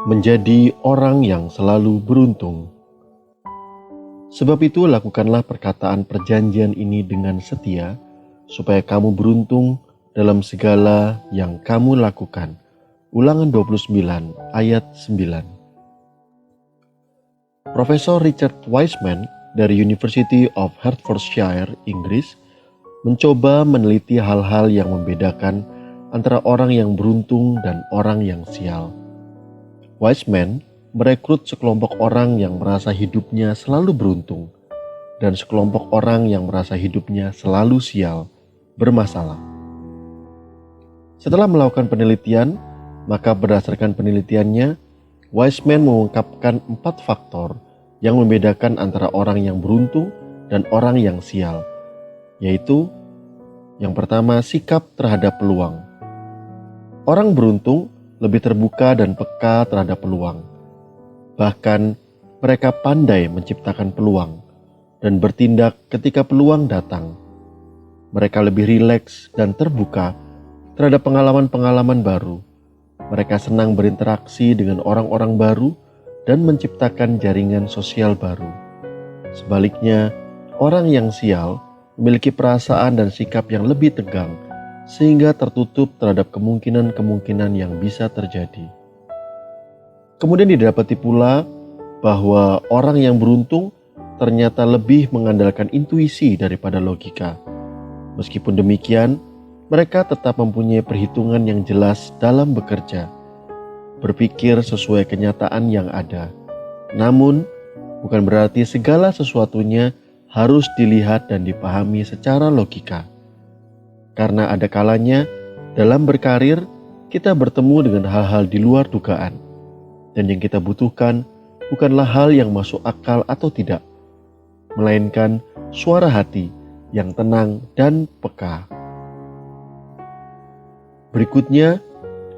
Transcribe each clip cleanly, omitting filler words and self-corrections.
menjadi orang yang selalu beruntung. Sebab itu lakukanlah perkataan perjanjian ini dengan setia, supaya kamu beruntung dalam segala yang kamu lakukan. Ulangan 29 ayat 9. Profesor Richard Wiseman dari University of Hertfordshire, Inggris, mencoba meneliti hal-hal yang membedakan antara orang yang beruntung dan orang yang sial. Wiseman merekrut sekelompok orang yang merasa hidupnya selalu beruntung dan sekelompok orang yang merasa hidupnya selalu sial, bermasalah. Setelah melakukan penelitian, maka berdasarkan penelitiannya, Wiseman mengungkapkan 4 faktor yang membedakan antara orang yang beruntung dan orang yang sial, yaitu yang pertama, sikap terhadap peluang. Orang beruntung lebih terbuka dan peka terhadap peluang. Bahkan mereka pandai menciptakan peluang dan bertindak ketika peluang datang. Mereka lebih rileks dan terbuka terhadap pengalaman-pengalaman baru. Mereka senang berinteraksi dengan orang-orang baru dan menciptakan jaringan sosial baru. Sebaliknya, orang yang sial memiliki perasaan dan sikap yang lebih tegang, sehingga tertutup terhadap kemungkinan-kemungkinan yang bisa terjadi. Kemudian didapati pula bahwa orang yang beruntung ternyata lebih mengandalkan intuisi daripada logika. Meskipun demikian, mereka tetap mempunyai perhitungan yang jelas dalam bekerja, berpikir sesuai kenyataan yang ada. Namun, bukan berarti segala sesuatunya harus dilihat dan dipahami secara logika. Karena ada kalanya dalam berkarir kita bertemu dengan hal-hal di luar dugaan. Dan yang kita butuhkan bukanlah hal yang masuk akal atau tidak, melainkan suara hati yang tenang dan peka. Berikutnya,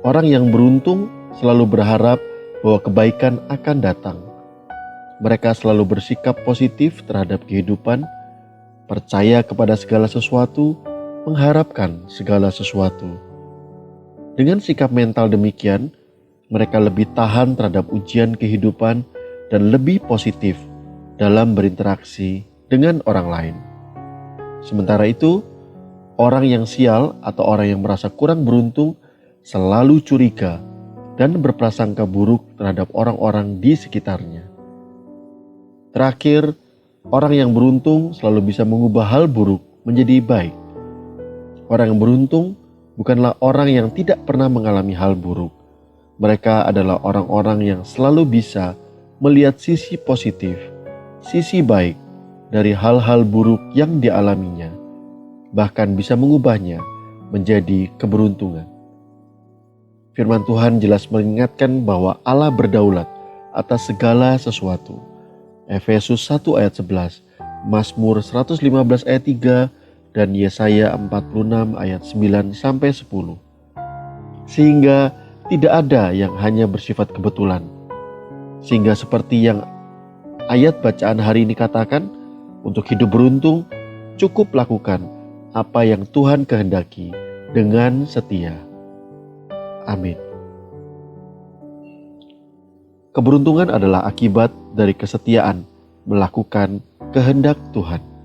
orang yang beruntung selalu berharap bahwa kebaikan akan datang. Mereka selalu bersikap positif terhadap kehidupan, percaya kepada segala sesuatu, mengharapkan segala sesuatu. Dengan sikap mental demikian, mereka lebih tahan terhadap ujian kehidupan dan lebih positif dalam berinteraksi dengan orang lain. Sementara itu, orang yang sial atau orang yang merasa kurang beruntung selalu curiga dan berprasangka buruk terhadap orang-orang di sekitarnya. Terakhir, orang yang beruntung selalu bisa mengubah hal buruk menjadi baik. Orang yang beruntung bukanlah orang yang tidak pernah mengalami hal buruk. Mereka adalah orang-orang yang selalu bisa melihat sisi positif, sisi baik dari hal-hal buruk yang dialaminya, bahkan bisa mengubahnya menjadi keberuntungan. Firman Tuhan jelas mengingatkan bahwa Allah berdaulat atas segala sesuatu. Efesus 1 ayat 11, Mazmur 115 ayat 3, dan Yesaya 46 ayat 9-10. Sehingga tidak ada yang hanya bersifat kebetulan. Sehingga seperti yang ayat bacaan hari ini katakan, untuk hidup beruntung cukup lakukan apa yang Tuhan kehendaki dengan setia. Amin. Keberuntungan adalah akibat dari kesetiaan melakukan kehendak Tuhan.